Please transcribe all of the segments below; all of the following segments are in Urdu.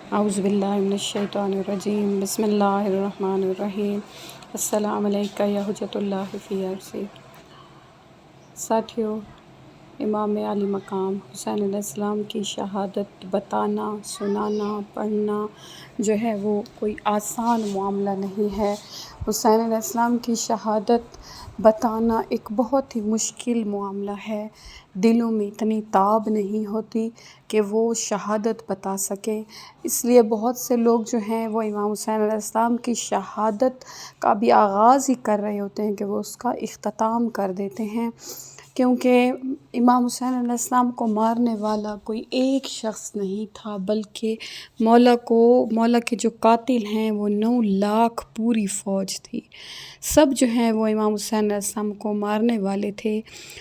اعوذ باللہ من الشیطان الرجیم، بسم اللہ الرحمن الرحیم۔ السلام علیکم یا حجت اللہ فی عرصی۔ ساتھیو، امام علی مقام حسین علیہ السلام کی شہادت بتانا، سنانا، پڑھنا جو ہے وہ کوئی آسان معاملہ نہیں ہے۔ حسین علیہ السلام کی شہادت بتانا ایک بہت ہی مشکل معاملہ ہے۔ دلوں میں اتنی تاب نہیں ہوتی کہ وہ شہادت بتا سکیں، اس لیے بہت سے لوگ جو ہیں وہ امام حسین علیہ السلام کی شہادت کا بھی آغاز ہی کر رہے ہوتے ہیں کہ وہ اس کا اختتام کر دیتے ہیں، کیونکہ امام حسین علیہ السلام کو مارنے والا کوئی ایک شخص نہیں تھا، بلکہ مولا کے جو قاتل ہیں وہ 9 لاکھ پوری فوج تھی۔ سب جو ہیں وہ امام حسین علیہ السلام کو مارنے والے تھے۔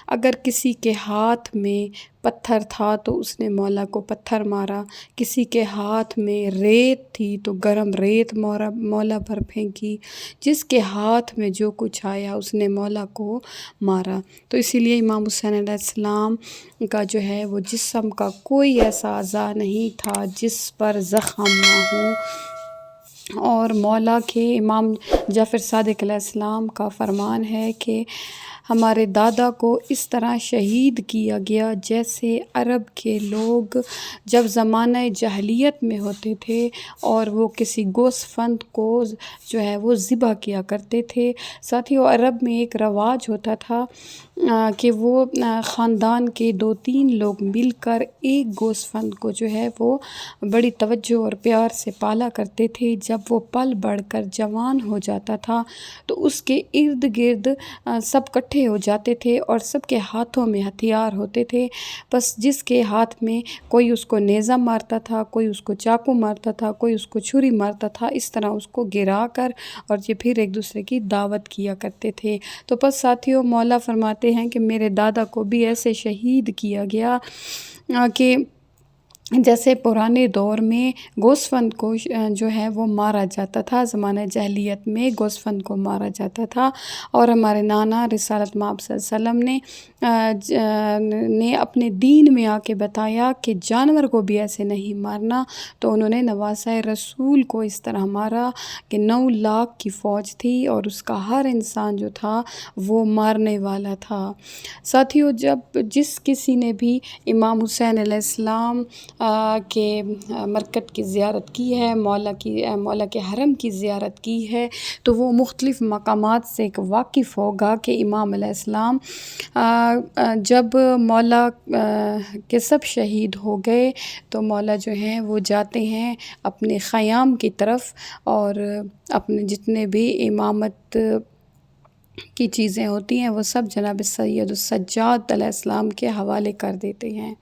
اگر کسی کے ہاتھ میں پتھر تھا تو اس نے مولا کو پتھر مارا، کسی کے ہاتھ میں ریت تھی تو گرم ریت مولا پر پھینکی، جس کے ہاتھ میں جو کچھ آیا اس نے مولا کو مارا۔ تو اسی لیے امام حسین علیہ السلام کا جو ہے وہ جسم کا کوئی ایسا اعضاء نہیں تھا جس پر زخم نہ ہو۔ اور مولا کے امام جعفر صادق علیہ السلام کا فرمان ہے کہ ہمارے دادا کو اس طرح شہید کیا گیا جیسے عرب کے لوگ جب زمانہ جاہلیت میں ہوتے تھے اور وہ کسی گوسفند کو جو ہے وہ ذبح کیا کرتے تھے۔ ساتھیو، عرب میں ایک رواج ہوتا تھا کہ وہ خاندان کے 2-3 لوگ مل کر ایک گوسفند کو جو ہے وہ بڑی توجہ اور پیار سے پالا کرتے تھے۔ جب وہ پل بڑھ کر جوان ہو جاتا تھا تو اس کے ارد گرد سب کٹھے ہو جاتے تھے اور سب کے ہاتھوں میں ہتھیار ہوتے تھے، بس جس کے ہاتھ میں کوئی اس کو نیزہ مارتا تھا، کوئی اس کو چاقو مارتا تھا، کوئی اس کو چھری مارتا تھا، اس طرح اس کو گرا کر اور یہ پھر ایک دوسرے کی دعوت کیا کرتے تھے۔ تو بس ساتھیوں، مولا فرماتے ہیں کہ میرے دادا کو بھی ایسے شہید کیا گیا کہ جیسے پرانے دور میں گوسفند کو جو ہے وہ مارا جاتا تھا، زمانہ جاہلیت میں گوسفند کو مارا جاتا تھا، اور ہمارے نانا رسالت مآب صلی اللہ علیہ وسلم نے اپنے دین میں آ کے بتایا کہ جانور کو بھی ایسے نہیں مارنا، تو انہوں نے نواسۂ رسول کو اس طرح مارا کہ 9 لاکھ کی فوج تھی اور اس کا ہر انسان جو تھا وہ مارنے والا تھا۔ ساتھیوں، جس کسی نے بھی امام حسین علیہ السلام کے مرکز کی زیارت کی ہے، مولا کے حرم کی زیارت کی ہے، تو وہ مختلف مقامات سے واقف ہوگا کہ امام علیہ السلام جب مولا کے سب شہید ہو گئے تو مولا جو ہیں وہ جاتے ہیں اپنے خیام کی طرف اور اپنے جتنے بھی امامت کی چیزیں ہوتی ہیں وہ سب جناب سید السجاد علیہ السلام کے حوالے کر دیتے ہیں۔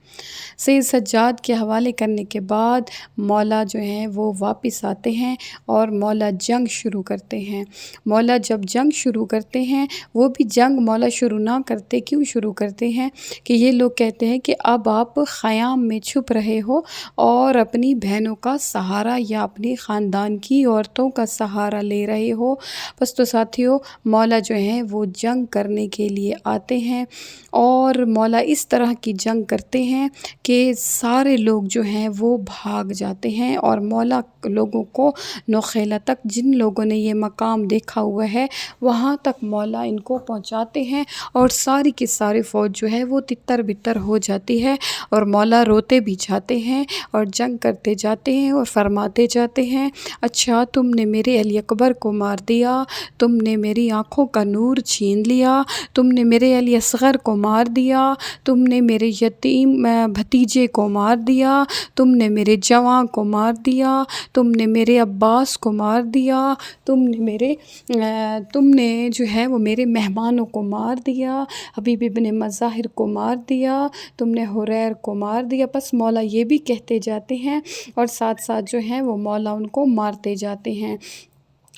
سید سجاد کے حوالے کرنے کے بعد مولا جو ہیں وہ واپس آتے ہیں اور مولا جنگ شروع کرتے ہیں۔ مولا جب جنگ شروع کرتے ہیں، وہ بھی جنگ مولا شروع نہ کرتے، کیوں شروع کرتے ہیں کہ یہ لوگ کہتے ہیں کہ اب آپ خیام میں چھپ رہے ہو اور اپنی بہنوں کا سہارا یا اپنی خاندان کی عورتوں کا سہارا لے رہے ہو۔ بس تو ساتھیوں، مولا جو ہیں وہ جنگ کرنے کے لیے آتے ہیں اور مولا اس طرح کی جنگ کرتے ہیں کہ سارے لوگ جو ہیں وہ بھاگ جاتے ہیں، اور مولا لوگوں کو نوخیلہ تک، جن لوگوں نے یہ مقام دیکھا ہوا ہے وہاں تک مولا ان کو پہنچاتے ہیں، اور ساری کی ساری فوج جو ہے وہ تتر بتر ہو جاتی ہے، اور مولا روتے بھی جاتے ہیں اور جنگ کرتے جاتے ہیں اور فرماتے جاتے ہیں، اچھا تم نے میرے علی اکبر کو مار دیا، تم نے میری آنکھوں کا نور چھین لیا، تم نے میرے علی اصغر کو مار دیا، تم نے میرے یتیم بھتیجے کو مار دیا، تم نے میرے جواں کو مار دیا، تم نے میرے عباس کو مار دیا، تم نے جو ہے وہ میرے مہمانوں کو مار دیا، حبیب ابن مظاہر کو مار دیا، تم نے حریر کو مار دیا۔ بس مولا یہ بھی کہتے جاتے ہیں اور ساتھ ساتھ جو ہیں وہ مولا ان کو مارتے جاتے ہیں۔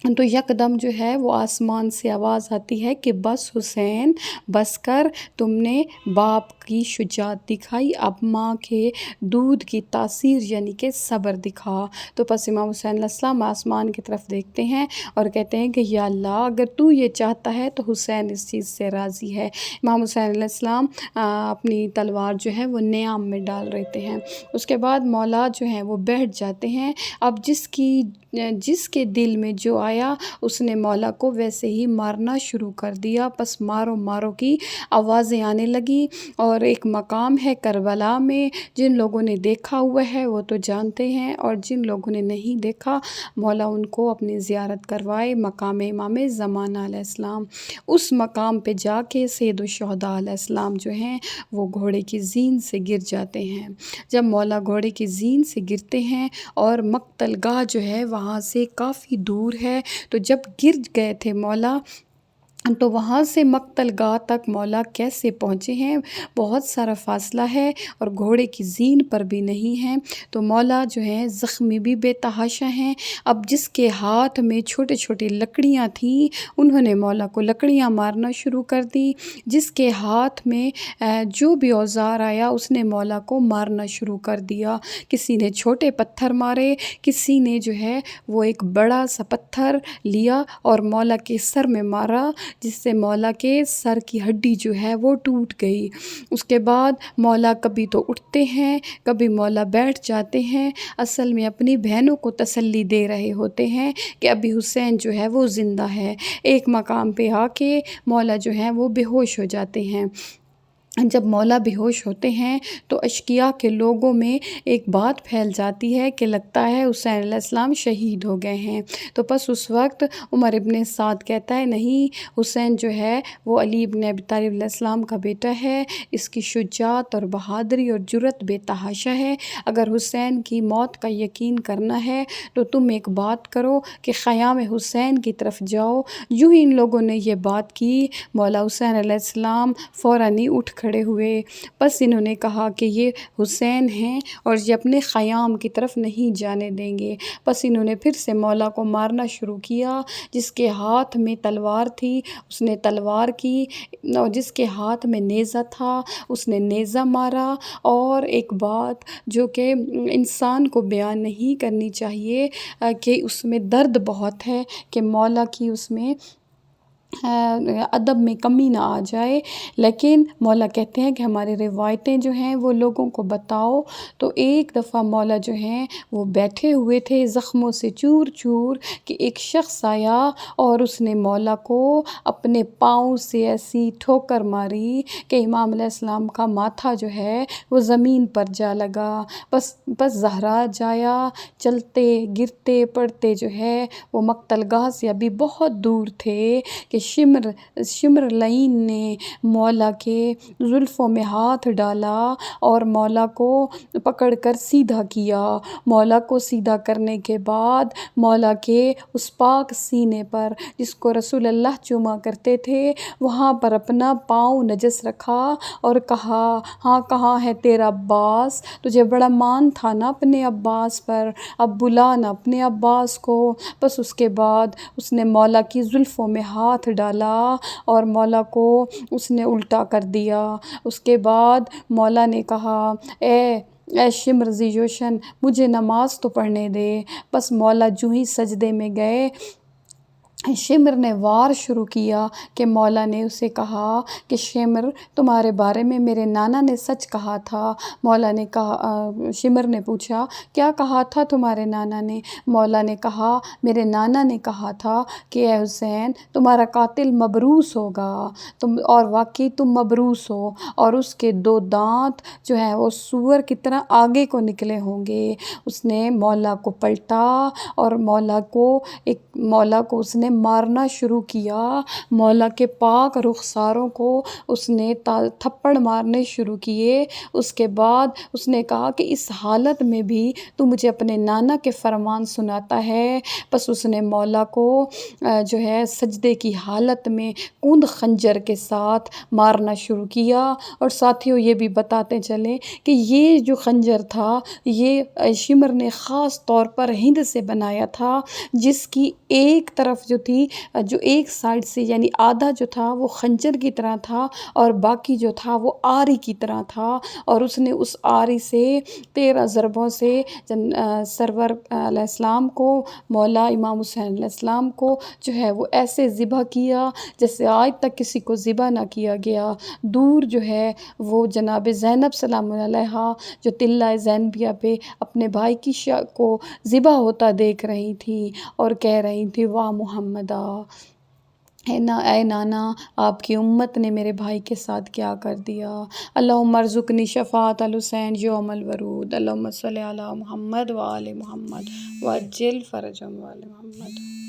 تو یکدم جو ہے وہ آسمان سے آواز آتی ہے کہ بس حسین، بس کر، تم نے باپ کی شجاعت دکھائی، اب ماں کے دودھ کی تاثیر یعنی کہ صبر دکھا۔ تو پس امام حسین علیہ السلام آسمان کی طرف دیکھتے ہیں اور کہتے ہیں کہ یا اللہ، اگر تو یہ چاہتا ہے تو حسین اس چیز سے راضی ہے۔ امام حسین علیہ السلام اپنی تلوار جو ہے وہ نیام میں ڈال رہتے ہیں۔ اس کے بعد مولا جو ہیں وہ بیٹھ جاتے ہیں۔ اب جس کے دل میں جو آیا اس نے مولا کو ویسے ہی مارنا شروع کر دیا۔ پس مارو مارو کی آوازیں آنے لگی، اور ایک مقام ہے کربلا میں، جن لوگوں نے دیکھا ہوا ہے وہ تو جانتے ہیں، اور جن لوگوں نے نہیں دیکھا مولا ان کو اپنی زیارت کروائے، مقام امام زمانہ علیہ السلام۔ اس مقام پہ جا کے سید الشہداء علیہ السلام جو ہیں وہ گھوڑے کی زین سے گر جاتے ہیں۔ جب مولا گھوڑے کی زین سے گرتے ہیں اور مقتل گاہ جو ہے وہاں سے کافی دور ہے، تو جب گر گئے تھے مولا تو وہاں سے مقتل گاہ تک مولا کیسے پہنچے ہیں، بہت سارا فاصلہ ہے اور گھوڑے کی زین پر بھی نہیں ہیں، تو مولا جو ہیں زخمی بھی بے تحاشا ہیں۔ اب جس کے ہاتھ میں چھوٹے چھوٹے لکڑیاں تھیں انہوں نے مولا کو لکڑیاں مارنا شروع کر دی، جس کے ہاتھ میں جو بھی اوزار آیا اس نے مولا کو مارنا شروع کر دیا۔ کسی نے چھوٹے پتھر مارے، کسی نے جو ہے وہ ایک بڑا سا پتھر لیا اور مولا کے سر میں مارا، جس سے مولا کے سر کی ہڈی جو ہے وہ ٹوٹ گئی۔ اس کے بعد مولا کبھی تو اٹھتے ہیں، کبھی مولا بیٹھ جاتے ہیں، اصل میں اپنی بہنوں کو تسلی دے رہے ہوتے ہیں کہ ابھی حسین جو ہے وہ زندہ ہے۔ ایک مقام پہ آ کے مولا جو ہیں وہ بے ہوش ہو جاتے ہیں۔ جب مولا بے ہوش ہوتے ہیں تو اشقیاء کے لوگوں میں ایک بات پھیل جاتی ہے کہ لگتا ہے حسین علیہ السلام شہید ہو گئے ہیں۔ تو پس اس وقت عمر ابن سعد کہتا ہے نہیں، حسین جو ہے وہ علی ابن ابی طالب علیہ السلام کا بیٹا ہے، اس کی شجاعت اور بہادری اور جرأت بے تحاشا ہے۔ اگر حسین کی موت کا یقین کرنا ہے تو تم ایک بات کرو کہ خیام حسین کی طرف جاؤ۔ یوں ہی ان لوگوں نے یہ بات کی، مولا حسین علیہ السلام فوراً ہی اٹھ کھڑے ہوئے۔ بس انہوں نے کہا کہ یہ حسین ہیں اور یہ اپنے خیام کی طرف نہیں جانے دیں گے۔ بس انہوں نے پھر سے مولا کو مارنا شروع کیا۔ جس کے ہاتھ میں تلوار تھی اس نے تلوار کی، اور جس کے ہاتھ میں نیزہ تھا اس نے نیزہ مارا۔ اور ایک بات جو کہ انسان کو بیان نہیں کرنی چاہیے کہ اس میں درد بہت ہے کہ مولا کی اس میں ادب میں کمی نہ آ جائے، لیکن مولا کہتے ہیں کہ ہماری روایتیں جو ہیں وہ لوگوں کو بتاؤ۔ تو ایک دفعہ مولا جو ہیں وہ بیٹھے ہوئے تھے زخموں سے چور چور کہ ایک شخص آیا اور اس نے مولا کو اپنے پاؤں سے ایسی ٹھوکر ماری کہ امام علیہ السلام کا ماتھا جو ہے وہ زمین پر جا لگا۔ بس زہرا جایا، چلتے گرتے پڑتے جو ہے وہ مقتل گاہ سے ابھی بہت دور تھے کہ شمر لعین نے مولا کے زلفوں میں ہاتھ ڈالا اور مولا کو پکڑ کر سیدھا کیا۔ مولا کو سیدھا کرنے کے بعد مولا کے اس پاک سینے پر جس کو رسول اللہ چوما کرتے تھے وہاں پر اپنا پاؤں نجس رکھا اور کہا، ہاں کہاں ہے تیرا عباس؟ تجھے بڑا مان تھا نا اپنے عباس پر، اب بلا نا اپنے عباس کو۔ بس اس کے بعد اس نے مولا کی زلفوں میں ہاتھ ڈالا اور مولا کو اس نے الٹا کر دیا۔ اس کے بعد مولا نے کہا، اے شمر ذی جوشن، مجھے نماز تو پڑھنے دے۔ بس مولا جو ہی سجدے میں گئے، شمر نے وار شروع کیا کہ مولا نے اسے کہا کہ شمر تمہارے بارے میں میرے نانا نے سچ کہا تھا۔ مولا نے کہا، شمر نے پوچھا کیا کہا تھا تمہارے نانا نے؟ مولا نے کہا میرے نانا نے کہا تھا کہ اے حسین تمہارا قاتل مبروس ہوگا، اور واقعی تم مبروس ہو، اور اس کے 2 دانت جو ہیں وہ سور کی طرح آگے کو نکلے ہوں گے۔ اس نے مولا کو پلٹا اور مولا کو اس نے نے مارنا شروع کیا، مولا کے پاک رخساروں کو اس نے تھپڑ مارنے شروع کیے۔ اس کے بعد اس نے کہا کہ اس حالت میں بھی تو مجھے اپنے نانا کے فرمان سناتا ہے۔ بس اس نے مولا کو جو ہے سجدے کی حالت میں کند خنجر کے ساتھ مارنا شروع کیا۔ اور ساتھیوں یہ بھی بتاتے چلیں کہ یہ جو خنجر تھا یہ شمر نے خاص طور پر ہند سے بنایا تھا، جس کی ایک طرف جو تھی، جو ایک سائڈ سے یعنی آدھا جو تھا وہ خنجر کی طرح تھا اور باقی جو تھا وہ آری کی طرح تھا، اور اس نے اس آری سے 13 ضربوں سے سرور علیہ السلام کو، مولا امام حسین علیہ السلام کو جو ہے وہ ایسے ذبح کیا جیسے آج تک کسی کو ذبح نہ کیا گیا۔ دور جو ہے وہ جناب زینب سلام اللہ علیہا جو تلہ زینبیہ پہ اپنے بھائی کی کو ذبح ہوتا دیکھ رہی تھی اور کہہ رہی تھی واہ محمدہ، اے نانا آپ کی امت نے میرے بھائی کے ساتھ کیا کر دیا۔ اللہم ارزقنی شفاعت الحسین یوم الورود، اللہم صلی علی محمد و آل محمد وعجل فرجہم و آل محمد۔